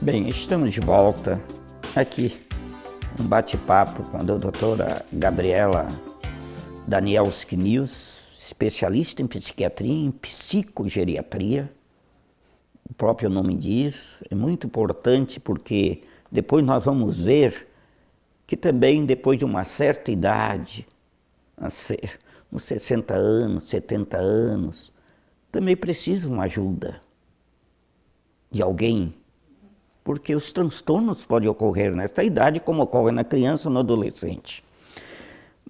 Bem, estamos de volta aqui, um bate-papo com a doutora Gabriela Danielski News, especialista em psiquiatria e em psicogeriatria. O próprio nome diz, é muito importante porque depois nós vamos ver que também depois de uma certa idade, uns 60 anos, 70 anos, também precisam de ajuda de alguém, porque os transtornos podem ocorrer nesta idade, como ocorre na criança ou no adolescente.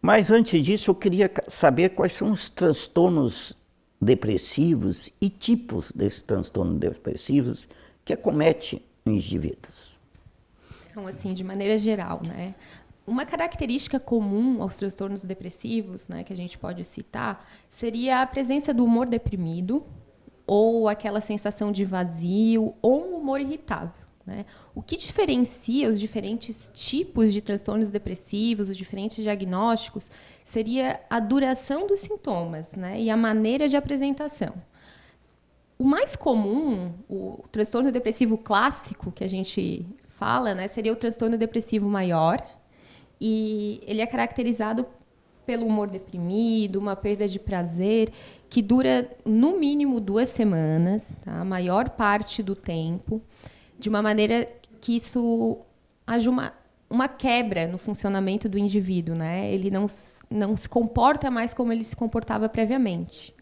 Mas antes disso, eu queria saber quais são os transtornos depressivos e tipos desses transtornos depressivos que acomete os indivíduos. Então, assim, de maneira geral, né? Uma característica comum aos transtornos depressivos, né, que a gente pode citar, seria a presença do humor deprimido, ou aquela sensação de vazio, ou um humor irritável. Né? O que diferencia os diferentes tipos de transtornos depressivos, os diferentes diagnósticos, seria a duração dos sintomas, né? E a maneira de apresentação. O mais comum, o transtorno depressivo clássico que a gente fala, né, seria o transtorno depressivo maior, e ele é caracterizado pelo humor deprimido, uma perda de prazer, que dura no mínimo 2 semanas, tá? A maior parte do tempo, de uma maneira que isso haja uma quebra no funcionamento do indivíduo, né? Ele não se comporta mais como ele se comportava previamente.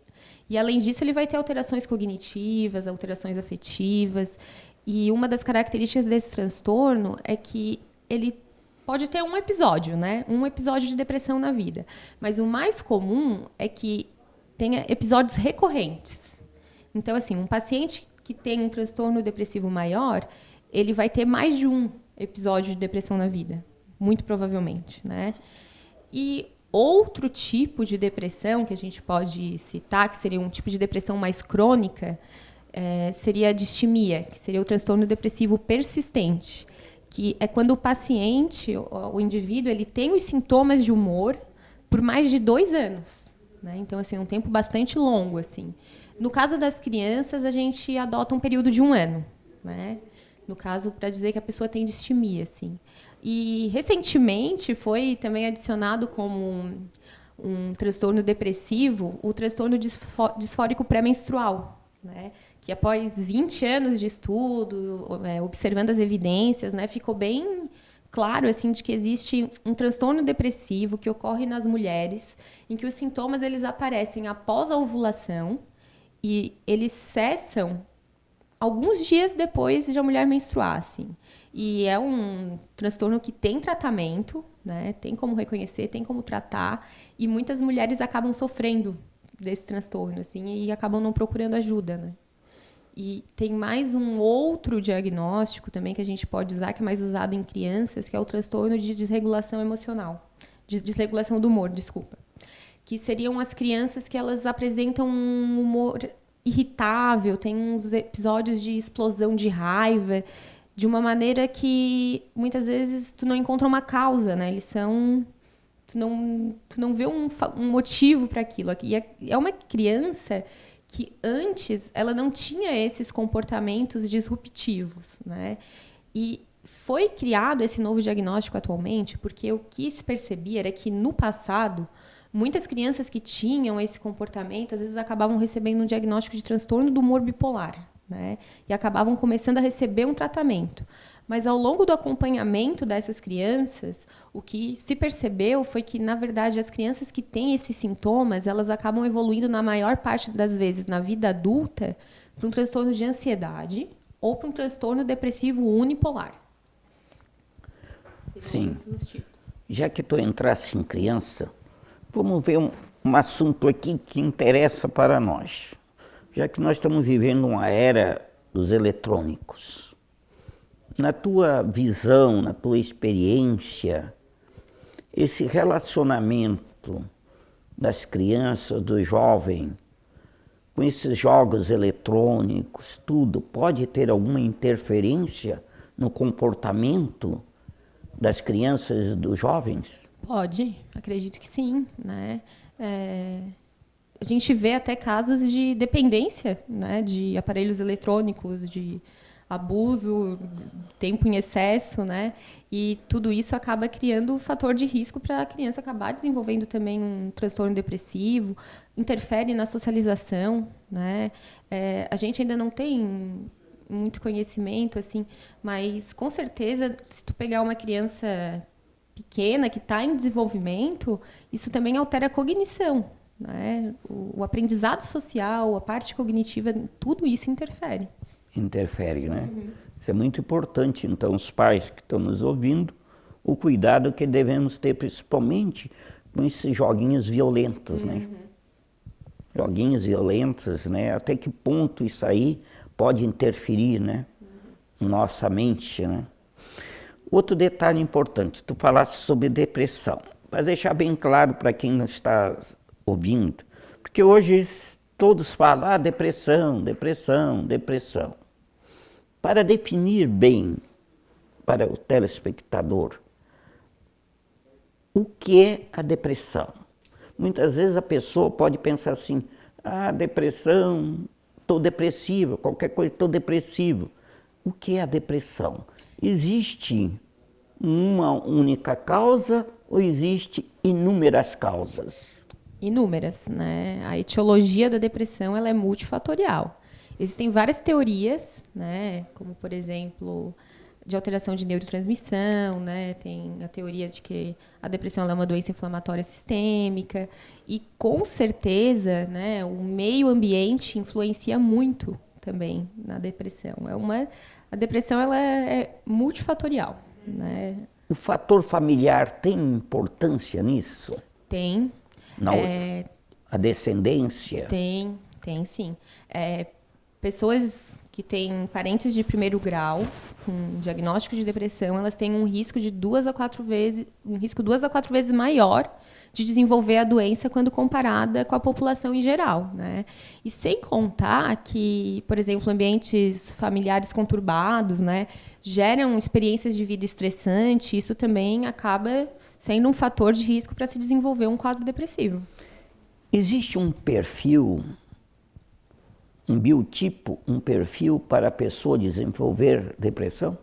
E, além disso, ele vai ter alterações cognitivas, alterações afetivas. E uma das características desse transtorno é que ele pode ter um episódio, né? Um episódio de depressão na vida. Mas o mais comum é que tenha episódios recorrentes. Então, assim, um paciente que tem um transtorno depressivo maior, ele vai ter mais de um episódio de depressão na vida, muito provavelmente, né? E outro tipo de depressão que a gente pode citar, que seria um tipo de depressão mais crônica, seria a distimia, que seria o transtorno depressivo persistente, que é quando o paciente, o indivíduo, ele tem os sintomas de humor por mais de 2 anos. Né? Então, assim, é um tempo bastante longo. Assim. No caso das crianças, a gente adota um período de 1 ano. Né? No caso, para dizer que a pessoa tem distimia. Assim. E, recentemente, foi também adicionado como um transtorno depressivo o transtorno disfórico pré-menstrual, né? Que após 20 anos de estudo, observando as evidências, né, ficou bem claro assim, de que existe um transtorno depressivo que ocorre nas mulheres, em que os sintomas eles aparecem após a ovulação e eles cessam alguns dias depois de a mulher menstruar. Assim. E é um transtorno que tem tratamento, né, tem como reconhecer, tem como tratar, e muitas mulheres acabam sofrendo desse transtorno assim, e acabam não procurando ajuda. Né? E tem mais um outro diagnóstico também que a gente pode usar, que é mais usado em crianças, que é o transtorno de desregulação emocional. De desregulação do humor, desculpa. Que seriam as crianças que elas apresentam um humor irritável, tem uns episódios de explosão de raiva, de uma maneira que muitas vezes tu não encontra uma causa, né? Eles são... Tu não vê um motivo para aquilo. E é uma criança que antes ela não tinha esses comportamentos disruptivos, né? E foi criado esse novo diagnóstico atualmente porque o que se percebia era que no passado muitas crianças que tinham esse comportamento às vezes acabavam recebendo um diagnóstico de transtorno do humor bipolar, né? E acabavam começando a receber um tratamento. Mas, ao longo do acompanhamento dessas crianças, o que se percebeu foi que, na verdade, as crianças que têm esses sintomas, elas acabam evoluindo, na maior parte das vezes, na vida adulta, para um transtorno de ansiedade ou para um transtorno depressivo unipolar. Sim. Os tipos. Já que tu entrasse em criança, vamos ver um assunto aqui que interessa para nós. Já que nós estamos vivendo uma era dos eletrônicos. Na tua visão, na tua experiência, esse relacionamento das crianças, do jovem, com esses jogos eletrônicos, tudo, pode ter alguma interferência no comportamento das crianças e dos jovens? Pode, acredito que sim, né? A gente vê até casos de dependência, né, de aparelhos eletrônicos, de abuso, tempo em excesso, né? E tudo isso acaba criando um fator de risco para a criança acabar desenvolvendo também um transtorno depressivo, interfere na socialização, né? A gente ainda não tem muito conhecimento, assim, mas com certeza, se tu pegar uma criança pequena que está em desenvolvimento, isso também altera a cognição, né? O aprendizado social, a parte cognitiva, tudo isso interfere. Interfere, né? Isso é muito importante, então, os pais que estão nos ouvindo, o cuidado que devemos ter, principalmente com esses joguinhos violentos, né? Joguinhos violentos, né? Até que ponto isso aí pode interferir, né? Nossa mente, né? Outro detalhe importante, tu falaste sobre depressão, para deixar bem claro para quem não está ouvindo, porque hoje todos falam, depressão, depressão, depressão. Para definir bem para o telespectador o que é a depressão. Muitas vezes a pessoa pode pensar assim, depressão, estou depressivo, qualquer coisa, estou depressivo. O que é a depressão? Existe uma única causa ou existe inúmeras causas? Inúmeras, né? A etiologia da depressão ela é multifatorial. Existem várias teorias, né? Como, por exemplo, de alteração de neurotransmissão, né? Tem a teoria de que a depressão é uma doença inflamatória sistêmica e, com certeza, né, o meio ambiente influencia muito também na depressão. A depressão ela é multifatorial, né? O fator familiar tem importância nisso? Tem. A descendência? Tem sim. Pessoas que têm parentes de primeiro grau com diagnóstico de depressão, elas têm um risco de 2 a 4 vezes maior de desenvolver a doença quando comparada com a população em geral, né? E sem contar que, por exemplo, ambientes familiares conturbados, né, geram experiências de vida estressante, isso também acaba sendo um fator de risco para se desenvolver um quadro depressivo. Existe um perfil, um biotipo, um perfil para a pessoa desenvolver depressão?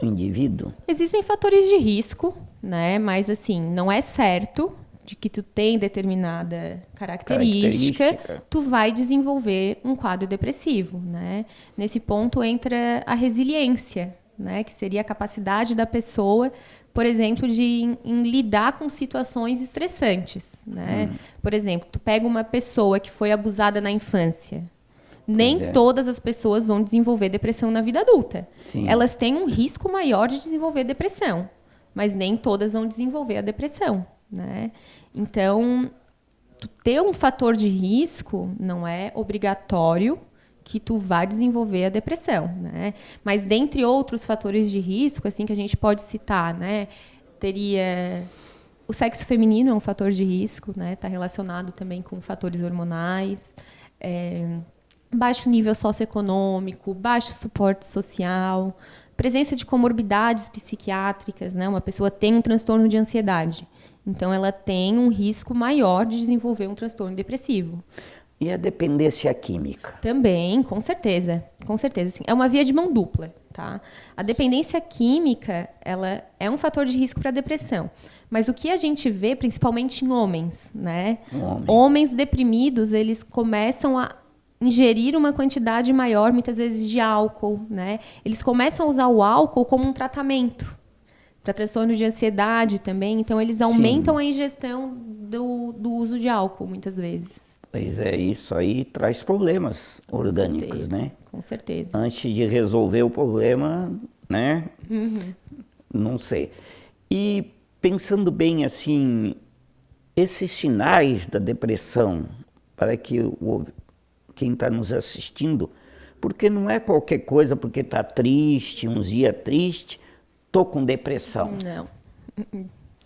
O indivíduo? Existem fatores de risco, né? Mas assim, não é certo de que tu tem determinada característica, tu vai desenvolver um quadro depressivo, né? Nesse ponto entra a resiliência, né? Que seria a capacidade da pessoa, por exemplo, de lidar com situações estressantes, né? Por exemplo, tu pega uma pessoa que foi abusada na infância. Nem todas as pessoas vão desenvolver depressão na vida adulta. Sim. Elas têm um risco maior de desenvolver depressão, mas nem todas vão desenvolver a depressão, né? Então, tu ter um fator de risco não é obrigatório que tu vá desenvolver a depressão, né? Mas dentre outros fatores de risco, assim que a gente pode citar, né, teria o sexo feminino é um fator de risco, né? Está relacionado também com fatores hormonais, baixo nível socioeconômico, baixo suporte social, presença de comorbidades psiquiátricas, né? Uma pessoa tem um transtorno de ansiedade, então ela tem um risco maior de desenvolver um transtorno depressivo. E a dependência química? Também, com certeza, sim. É uma via de mão dupla, tá? A dependência química, ela é um fator de risco para a depressão, mas o que a gente vê, principalmente em homens, né? Homens deprimidos, eles começam a ingerir uma quantidade maior, muitas vezes, de álcool, né? Eles começam a usar o álcool como um tratamento para transtorno de ansiedade também, então eles aumentam a ingestão do uso de álcool, muitas vezes. Pois é, isso aí traz problemas orgânicos, né? Com certeza. Antes de resolver o problema, né? Não sei. E pensando bem assim, esses sinais da depressão, para que quem está nos assistindo, porque não é qualquer coisa, porque está triste, um dia triste, estou com depressão.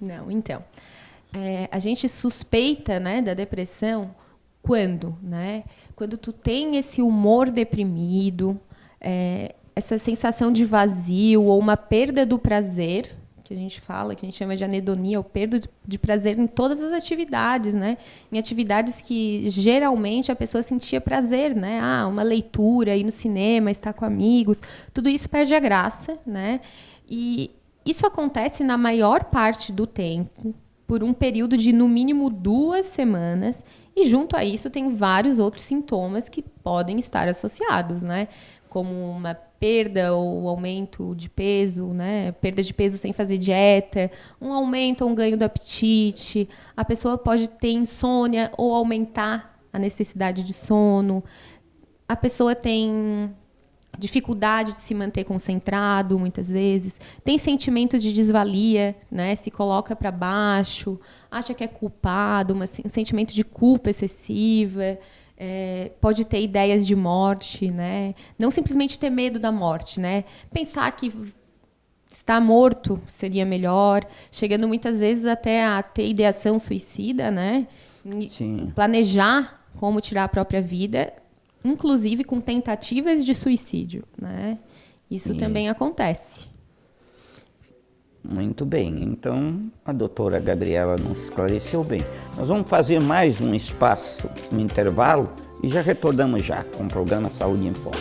Não, então. A gente suspeita, né, da depressão quando, né? Quando tu tem esse humor deprimido, essa sensação de vazio ou uma perda do prazer, que a gente fala, que a gente chama de anedonia, ou perda de prazer em todas as atividades, né? Em atividades que geralmente a pessoa sentia prazer, né? Uma leitura, ir no cinema, estar com amigos, tudo isso perde a graça, né? E isso acontece na maior parte do tempo, por um período de no mínimo 2 semanas, e junto a isso tem vários outros sintomas que podem estar associados, né? Como uma perda ou aumento de peso, né? Perda de peso sem fazer dieta, um aumento ou um ganho do apetite, a pessoa pode ter insônia ou aumentar a necessidade de sono, a pessoa tem dificuldade de se manter concentrado, muitas vezes, tem sentimento de desvalia, né? Se coloca para baixo, acha que é culpado, um sentimento de culpa excessiva, pode ter ideias de morte, né? Não simplesmente ter medo da morte, né? Pensar que estar morto seria melhor, chegando muitas vezes até a ter ideação suicida, né? Sim. Planejar como tirar a própria vida, inclusive com tentativas de suicídio, né? Isso também acontece. Muito bem, então a doutora Gabriela nos esclareceu bem. Nós vamos fazer mais um espaço, um intervalo, e já retornamos já com o programa Saúde em Foco.